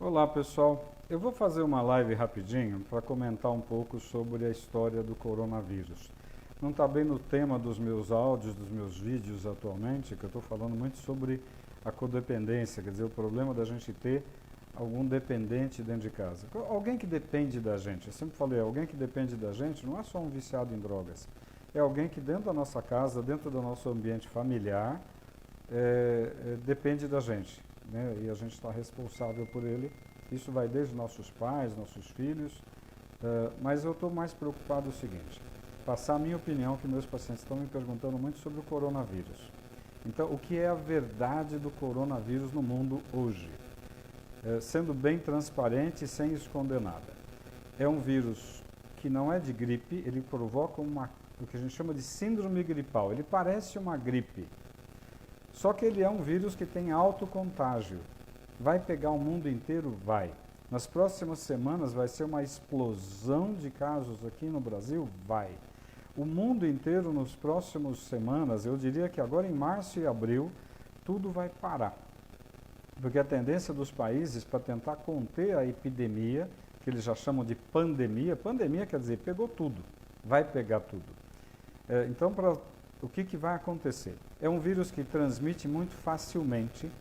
Olá pessoal, eu vou fazer uma live rapidinho para comentar um pouco sobre a história do coronavírus. Não está bem no tema dos meus áudios, dos meus vídeos atualmente, que eu estou falando muito sobre a codependência, quer dizer, o problema da gente ter algum dependente dentro de casa. Alguém que depende da gente, eu sempre falei, alguém que depende da gente não é só um viciado em drogas, é alguém que dentro da nossa casa, dentro do nosso ambiente familiar, depende da gente. Né? E a gente está responsável por ele. Isso vai desde nossos pais, nossos filhos, mas eu estou mais preocupado o seguinte, passar a minha opinião, que meus pacientes estão me perguntando muito sobre o coronavírus. Então, o que é a verdade do coronavírus no mundo hoje? Sendo bem transparente e sem esconder nada. É um vírus que não é de gripe, ele provoca o que a gente chama de síndrome gripal. Ele parece uma gripe. Só que ele é um vírus que tem alto contágio. Vai pegar o mundo inteiro? Vai. Nas próximas semanas vai ser uma explosão de casos aqui no Brasil? Vai. O mundo inteiro nas próximas semanas, eu diria que agora em março e abril, tudo vai parar. Porque a tendência dos países para tentar conter a epidemia, que eles já chamam de pandemia quer dizer, pegou tudo, vai pegar tudo. Então, o que vai acontecer? É um vírus que transmite muito facilmente,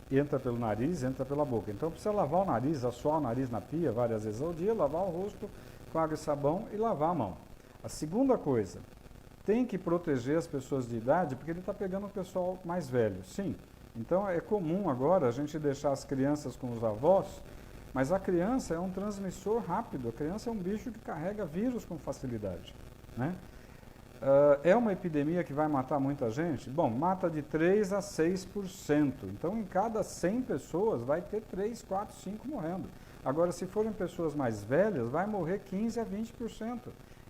entra pelo nariz, entra pela boca. Então precisa lavar o nariz, assoar o nariz na pia várias vezes ao dia, lavar o rosto com água e sabão e lavar a mão. A segunda coisa, tem que proteger as pessoas de idade, porque ele está pegando o pessoal mais velho, sim. Então é comum agora a gente deixar as crianças com os avós, mas a criança é um transmissor rápido, a criança é um bicho que carrega vírus com facilidade, né? É uma epidemia que vai matar muita gente? Bom, mata de 3 a 6%. Então, em cada 100 pessoas, vai ter 3, 4, 5 morrendo. Agora, se forem pessoas mais velhas, vai morrer 15 a 20%.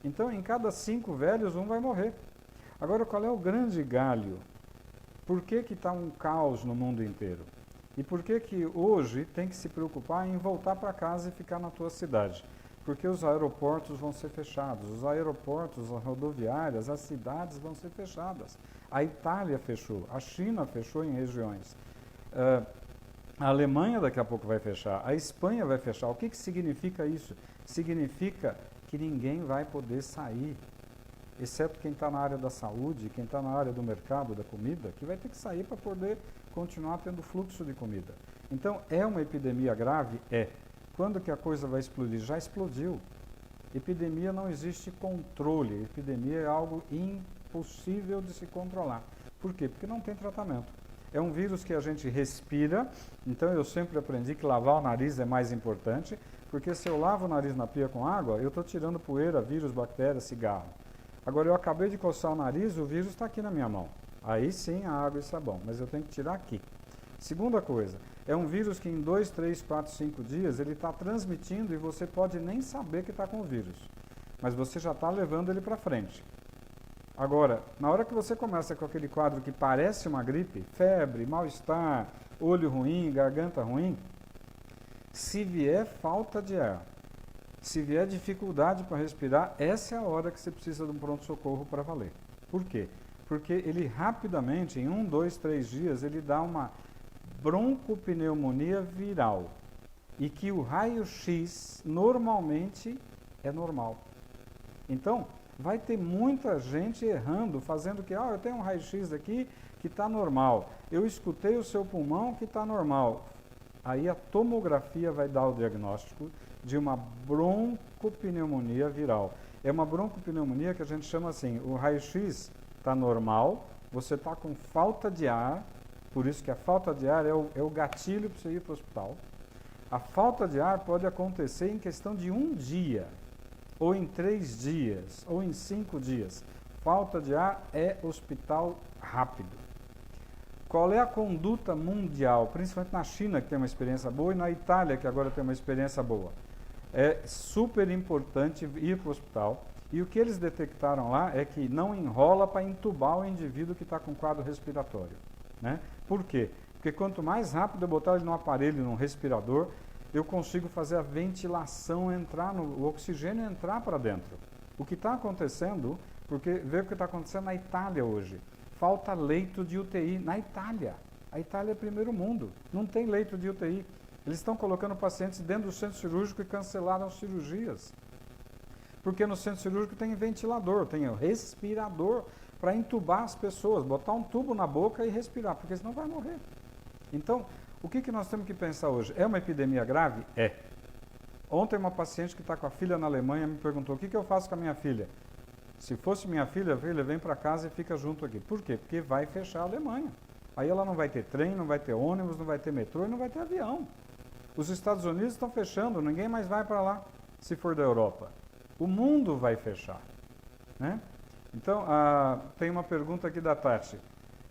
Então, em cada 5 velhos, um vai morrer. Agora, qual é o grande galho? Por que está um caos no mundo inteiro? E por que hoje tem que se preocupar em voltar para casa e ficar na tua cidade? Porque os aeroportos vão ser fechados, os aeroportos, as rodoviárias, as cidades vão ser fechadas. A Itália fechou, a China fechou em regiões. A Alemanha daqui a pouco vai fechar, a Espanha vai fechar. O que significa isso? Significa que ninguém vai poder sair, exceto quem está na área da saúde, quem está na área do mercado, da comida, que vai ter que sair para poder continuar tendo fluxo de comida. Então, é uma epidemia grave? É. Quando que a coisa vai explodir? Já explodiu. Epidemia não existe controle. Epidemia é algo impossível de se controlar. Por quê? Porque não tem tratamento. É um vírus que a gente respira, então eu sempre aprendi que lavar o nariz é mais importante, porque se eu lavo o nariz na pia com água, eu estou tirando poeira, vírus, bactérias, cigarro. Agora eu acabei de coçar o nariz, o vírus está aqui na minha mão. Aí sim a água e sabão, mas eu tenho que tirar aqui. Segunda coisa, é um vírus que em 2, 3, 4, 5 dias ele está transmitindo e você pode nem saber que está com o vírus, mas você já está levando ele para frente. Agora, na hora que você começa com aquele quadro que parece uma gripe, febre, mal-estar, olho ruim, garganta ruim, se vier falta de ar, se vier dificuldade para respirar, essa é a hora que você precisa de um pronto-socorro para valer. Por quê? Porque ele rapidamente, em 1, 2, 3 dias, ele dá uma broncopneumonia viral e que o raio-x normalmente é normal. Então, vai ter muita gente errando, fazendo que, eu tenho um raio-x aqui que está normal, eu escutei o seu pulmão que está normal. Aí a tomografia vai dar o diagnóstico de uma broncopneumonia viral. É uma broncopneumonia que a gente chama assim, o raio-x está normal, você está com falta de ar, por isso que a falta de ar é o gatilho para você ir para o hospital. A falta de ar pode acontecer em questão de 1 dia, ou em 3 dias, ou em 5 dias. Falta de ar é hospital rápido. Qual é a conduta mundial, principalmente na China, que tem uma experiência boa, e na Itália, que agora tem uma experiência boa? É super importante ir para o hospital. E o que eles detectaram lá é que não enrola para entubar o indivíduo que está com quadro respiratório. Né? Por quê? Porque quanto mais rápido eu botar ele no aparelho, num respirador, eu consigo fazer a ventilação entrar, o oxigênio entrar para dentro. O que está acontecendo, porque vê o que está acontecendo na Itália hoje. Falta leito de UTI na Itália. A Itália é primeiro mundo, não tem leito de UTI. Eles estão colocando pacientes dentro do centro cirúrgico e cancelaram cirurgias. Porque no centro cirúrgico tem ventilador, tem o respirador para entubar as pessoas, botar um tubo na boca e respirar, porque senão vai morrer. Então, o que nós temos que pensar hoje? É uma epidemia grave? É. Ontem uma paciente que está com a filha na Alemanha me perguntou, o que eu faço com a minha filha? Se fosse minha filha, vem para casa e fica junto aqui. Por quê? Porque vai fechar a Alemanha. Aí ela não vai ter trem, não vai ter ônibus, não vai ter metrô e não vai ter avião. Os Estados Unidos estão fechando, ninguém mais vai para lá, se for da Europa. O mundo vai fechar, né? Então, tem uma pergunta aqui da Tati.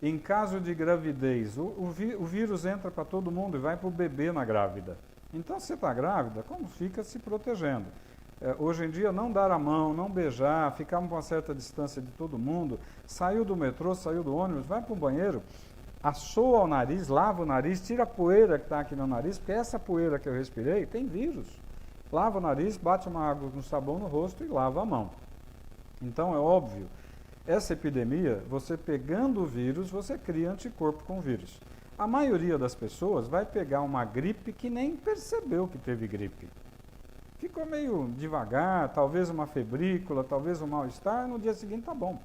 Em caso de gravidez, o vírus entra para todo mundo e vai para o bebê na grávida. Então, se você está grávida, como fica se protegendo? Hoje em dia, não dar a mão, não beijar, ficar a uma certa distância de todo mundo, saiu do metrô, saiu do ônibus, vai para o banheiro, assoa o nariz, lava o nariz, tira a poeira que está aqui no nariz, porque essa poeira que eu respirei tem vírus. Lava o nariz, bate uma água com sabão no rosto e lava a mão. Então, é óbvio, essa epidemia, você pegando o vírus, você cria anticorpo com o vírus. A maioria das pessoas vai pegar uma gripe que nem percebeu que teve gripe. Ficou meio devagar, talvez uma febrícula, talvez um mal-estar, no dia seguinte tá bom.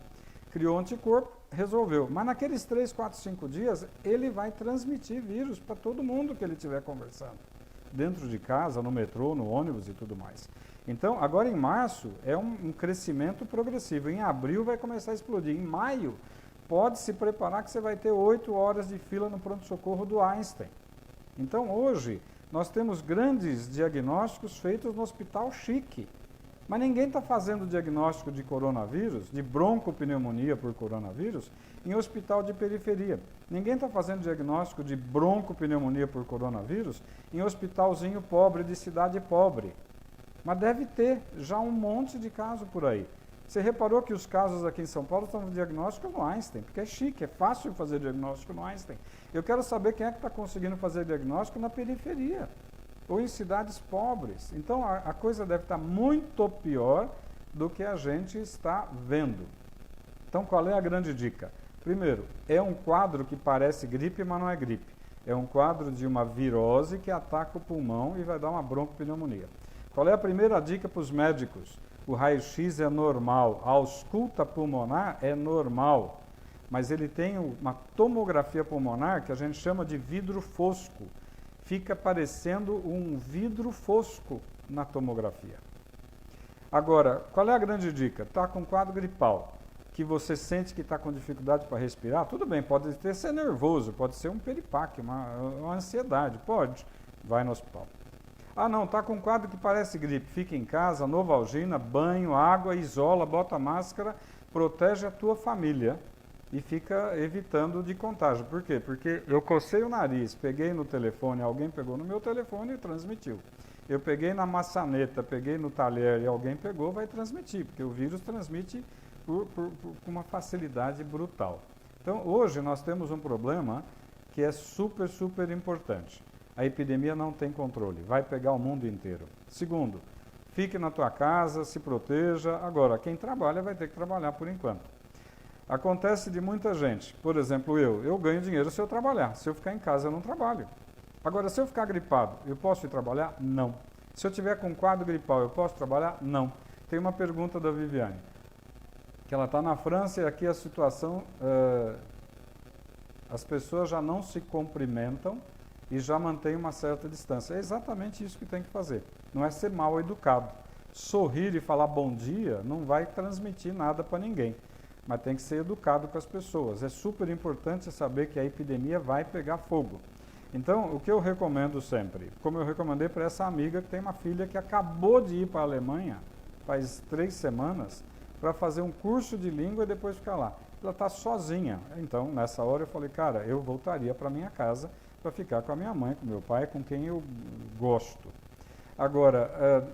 Criou anticorpo, resolveu. Mas naqueles 3, 4, 5 dias, ele vai transmitir vírus para todo mundo que ele estiver conversando. Dentro de casa, no metrô, no ônibus e tudo mais. Então, agora em março, é um crescimento progressivo. Em abril vai começar a explodir. Em maio, pode se preparar que você vai ter 8 horas de fila no pronto-socorro do Einstein. Então, hoje, nós temos grandes diagnósticos feitos no hospital chique. Mas ninguém está fazendo diagnóstico de coronavírus, de broncopneumonia por coronavírus, em hospital de periferia. Ninguém está fazendo diagnóstico de broncopneumonia por coronavírus em hospitalzinho pobre, de cidade pobre. Mas deve ter já um monte de casos por aí. Você reparou que os casos aqui em São Paulo estão no diagnóstico no Einstein, porque é chique, é fácil fazer diagnóstico no Einstein. Eu quero saber quem é que está conseguindo fazer diagnóstico na periferia, ou em cidades pobres. Então, a coisa deve estar muito pior do que a gente está vendo. Então, qual é a grande dica? Primeiro, é um quadro que parece gripe, mas não é gripe. É um quadro de uma virose que ataca o pulmão e vai dar uma broncopneumonia. Qual é a primeira dica para os médicos? O raio-x é normal, a ausculta pulmonar é normal, mas ele tem uma tomografia pulmonar que a gente chama de vidro fosco. Fica parecendo um vidro fosco na tomografia. Agora, qual é a grande dica? Está com quadro gripal, que você sente que está com dificuldade para respirar, tudo bem, pode ser nervoso, pode ser um piripaque, uma ansiedade, pode, vai no hospital. Ah não, está com um quadro que parece gripe, fica em casa, Novalgina, banho, água, isola, bota máscara, protege a tua família e fica evitando de contágio. Por quê? Porque eu cocei o nariz, peguei no telefone, alguém pegou no meu telefone e transmitiu. Eu peguei na maçaneta, peguei no talher e alguém pegou, vai transmitir, porque o vírus transmite com uma facilidade brutal. Então, hoje nós temos um problema que é super, super importante. A epidemia não tem controle, vai pegar o mundo inteiro. Segundo, fique na tua casa, se proteja. Agora, quem trabalha vai ter que trabalhar por enquanto. Acontece de muita gente, por exemplo, eu ganho dinheiro se eu trabalhar. Se eu ficar em casa, eu não trabalho. Agora, se eu ficar gripado, eu posso ir trabalhar? Não. Se eu tiver com quadro gripal, eu posso trabalhar? Não. Tem uma pergunta da Viviane, que ela está na França e aqui a situação, as pessoas já não se cumprimentam e já mantém uma certa distância. É exatamente isso que tem que fazer. Não é ser mal educado. Sorrir e falar bom dia não vai transmitir nada para ninguém. Mas tem que ser educado com as pessoas. É super importante saber que a epidemia vai pegar fogo. Então, o que eu recomendo sempre, como eu recomendei para essa amiga que tem uma filha que acabou de ir para a Alemanha, faz 3 semanas, para fazer um curso de língua e depois ficar lá. Ela está sozinha. Então, nessa hora eu falei, cara, eu voltaria para minha casa para ficar com a minha mãe, com meu pai, com quem eu gosto. Agora,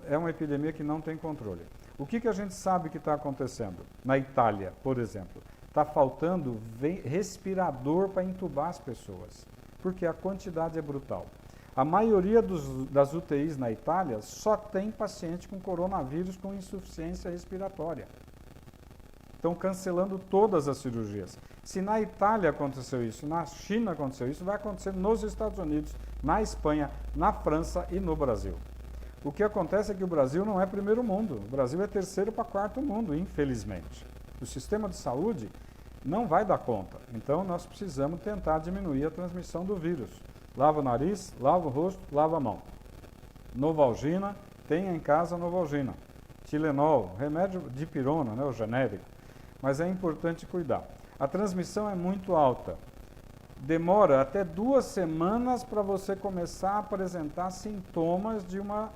é uma epidemia que não tem controle. O que a gente sabe que está acontecendo? Na Itália, por exemplo, está faltando respirador para entubar as pessoas, porque a quantidade é brutal. A maioria das UTIs na Itália só tem paciente com coronavírus com insuficiência respiratória. estão cancelando todas as cirurgias. Se na Itália aconteceu isso, na China aconteceu isso, vai acontecer nos Estados Unidos, na Espanha, na França e no Brasil. O que acontece é que o Brasil não é primeiro mundo, o Brasil é terceiro para quarto mundo, infelizmente. O sistema de saúde não vai dar conta, então nós precisamos tentar diminuir a transmissão do vírus. Lava o nariz, lava o rosto, lava a mão. Novalgina, tenha em casa Novalgina. Tilenol, remédio de pirona, né, o genérico, mas é importante cuidar. A transmissão é muito alta. Demora até 2 semanas para você começar a apresentar sintomas de uma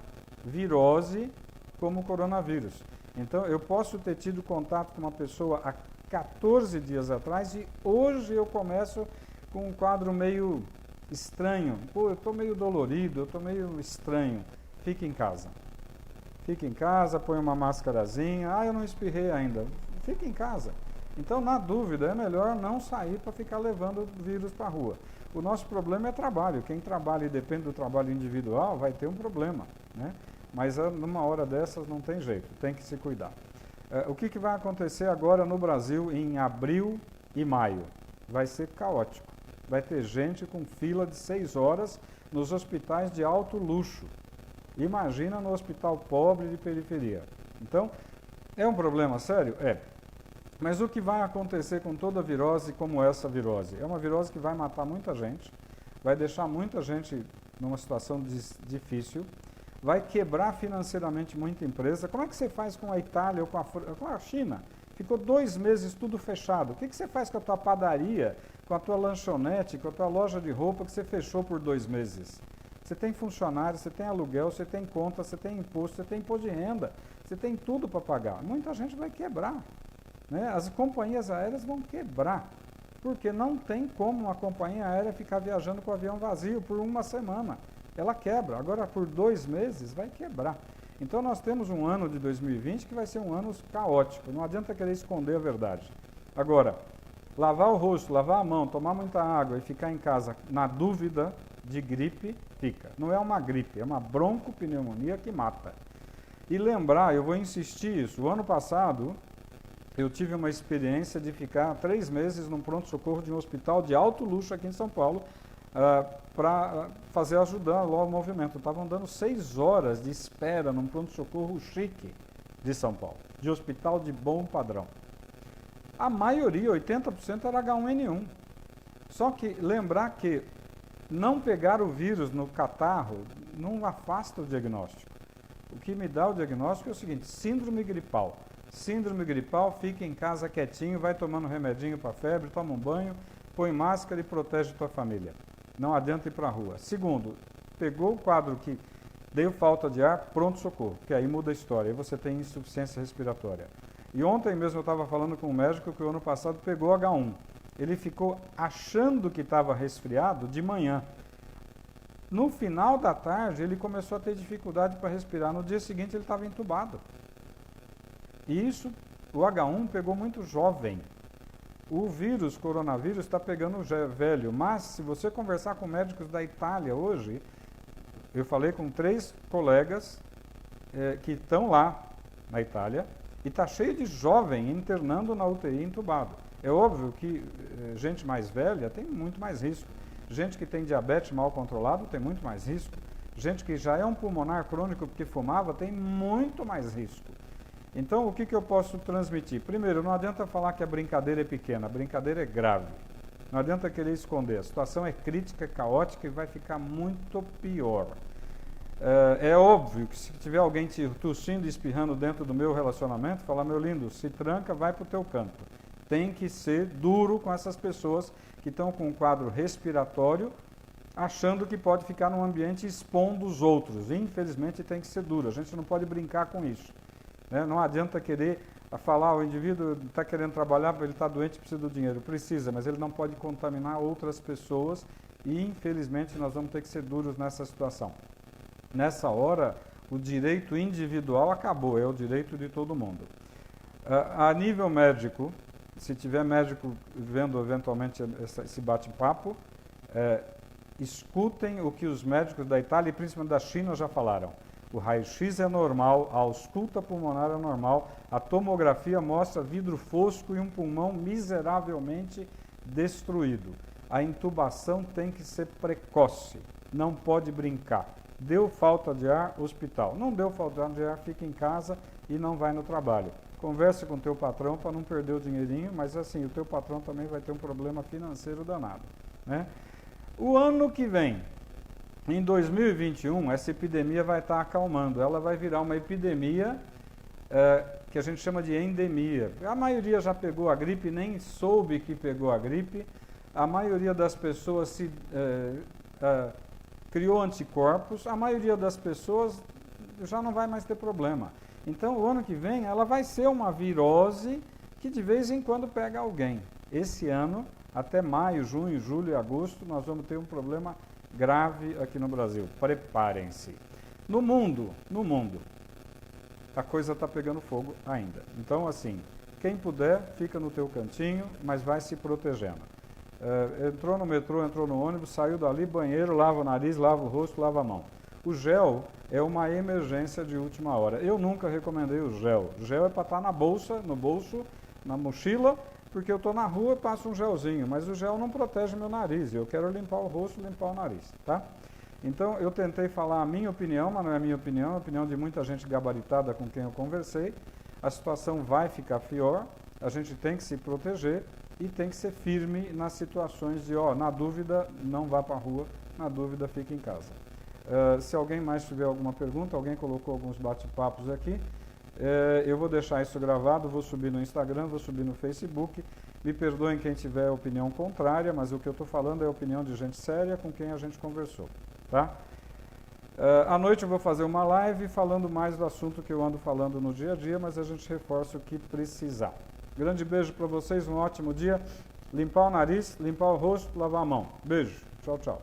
virose como o coronavírus. Então, eu posso ter tido contato com uma pessoa há 14 dias atrás e hoje eu começo com um quadro meio estranho. Pô, eu estou meio dolorido, eu estou meio estranho. Fique em casa. Fique em casa, põe uma máscarazinha. Ah, eu não espirrei ainda. Fique em casa. Então, na dúvida, é melhor não sair para ficar levando o vírus para a rua. O nosso problema é trabalho. Quem trabalha e depende do trabalho individual vai ter um problema, né? Mas numa hora dessas não tem jeito, tem que se cuidar. O que vai acontecer agora no Brasil em abril e maio? Vai ser caótico. Vai ter gente com fila de 6 horas nos hospitais de alto luxo. Imagina no hospital pobre de periferia. Então, é um problema sério? É. Mas o que vai acontecer com toda virose como essa virose? É uma virose que vai matar muita gente, vai deixar muita gente numa situação difícil, vai quebrar financeiramente muita empresa. Como é que você faz com a Itália ou com a China? Ficou 2 meses tudo fechado. O que você faz com a tua padaria, com a tua lanchonete, com a tua loja de roupa que você fechou por 2 meses? Você tem funcionário, você tem aluguel, você tem conta, você tem imposto, você tem imposto de renda, você tem tudo para pagar. Muita gente vai quebrar, né? As companhias aéreas vão quebrar, porque não tem como uma companhia aérea ficar viajando com o avião vazio por 1 semana. Ela quebra. Agora, por 2 meses, vai quebrar. Então, nós temos um ano de 2020 que vai ser um ano caótico. Não adianta querer esconder a verdade. Agora, lavar o rosto, lavar a mão, tomar muita água e ficar em casa na dúvida de gripe, fica. Não é uma gripe, é uma broncopneumonia que mata. E lembrar, eu vou insistir isso, o ano passado eu tive uma experiência de ficar 3 meses num pronto-socorro de um hospital de alto luxo aqui em São Paulo, para ajudar lá o movimento. Estavam dando 6 horas de espera num pronto-socorro chique de São Paulo, de hospital de bom padrão. A maioria, 80%, era H1N1. Só que lembrar que não pegar o vírus no catarro não afasta o diagnóstico. O que me dá o diagnóstico é o seguinte: síndrome gripal. Síndrome gripal, fica em casa quietinho, vai tomando remedinho para febre, toma um banho, põe máscara e protege tua família. Não adianta ir para a rua. Segundo, pegou o quadro que deu falta de ar, pronto-socorro, que aí muda a história, aí você tem insuficiência respiratória. E ontem mesmo eu estava falando com um médico que o ano passado pegou H1. Ele ficou achando que estava resfriado de manhã. No final da tarde, ele começou a ter dificuldade para respirar. No dia seguinte, ele estava entubado. E isso, o H1 pegou muito jovem. O vírus, coronavírus, está pegando velho. Mas, se você conversar com médicos da Itália hoje, eu falei com 3 colegas que estão lá na Itália, e está cheio de jovem internando na UTI entubado. É óbvio que gente mais velha tem muito mais risco. Gente que tem diabetes mal controlado tem muito mais risco. Gente que já é um pulmonar crônico porque fumava tem muito mais risco. Então, o que eu posso transmitir? Primeiro, não adianta falar que a brincadeira é pequena, a brincadeira é grave. Não adianta querer esconder. A situação é crítica, é caótica e vai ficar muito pior. É óbvio que se tiver alguém te tossindo e espirrando dentro do meu relacionamento, falar: meu lindo, se tranca, vai para o teu canto. Tem que ser duro com essas pessoas que estão com um quadro respiratório, achando que pode ficar num ambiente expondo os outros. Infelizmente tem que ser duro, a gente não pode brincar com isso. Né? Não adianta querer falar: o indivíduo está querendo trabalhar, ele está doente, precisa do dinheiro. Precisa, mas ele não pode contaminar outras pessoas e infelizmente nós vamos ter que ser duros nessa situação. Nessa hora, o direito individual acabou, é o direito de todo mundo. A nível médico, se tiver médico vendo eventualmente esse bate-papo, escutem o que os médicos da Itália e principalmente da China já falaram. O raio-x é normal, a ausculta pulmonar é normal, a tomografia mostra vidro fosco e um pulmão miseravelmente destruído. A intubação tem que ser precoce, não pode brincar. Deu falta de ar, hospital. Não deu falta de ar, fica em casa e não vai no trabalho. Converse com o teu patrão para não perder o dinheirinho, mas assim, o teu patrão também vai ter um problema financeiro danado, né? O ano que vem, em 2021, essa epidemia vai estar acalmando. Ela vai virar uma epidemia que a gente chama de endemia. A maioria já pegou a gripe, nem soube que pegou a gripe. A maioria das pessoas criou anticorpos. A maioria das pessoas já não vai mais ter problema. Então, o ano que vem, ela vai ser uma virose que de vez em quando pega alguém. Esse ano, até maio, junho, julho e agosto, nós vamos ter um problema grave aqui no Brasil. Preparem-se. No mundo, a coisa está pegando fogo ainda. Então, assim, quem puder, fica no teu cantinho, mas vai se protegendo. Entrou no metrô, entrou no ônibus, saiu dali, banheiro, lava o nariz, lava o rosto, lava a mão. O gel é uma emergência de última hora. Eu nunca recomendei o gel. O gel é para estar na bolsa, no bolso, na mochila, porque eu estou na rua e passo um gelzinho, mas o gel não protege meu nariz. Eu quero limpar o rosto, limpar o nariz, tá? Então, eu tentei falar a minha opinião, mas não é a minha opinião, é a opinião de muita gente gabaritada com quem eu conversei. A situação vai ficar pior, a gente tem que se proteger e tem que ser firme nas situações de, na dúvida, não vá para a rua, na dúvida, fique em casa. Se alguém mais tiver alguma pergunta, alguém colocou alguns bate-papos aqui, eu vou deixar isso gravado, vou subir no Instagram, vou subir no Facebook. Me perdoem quem tiver opinião contrária, mas o que eu estou falando é a opinião de gente séria com quem a gente conversou, tá? À noite eu vou fazer uma live falando mais do assunto que eu ando falando no dia a dia, mas a gente reforça o que precisar. Grande beijo para vocês, um ótimo dia. Limpar o nariz, limpar o rosto, lavar a mão. Beijo. Tchau, tchau.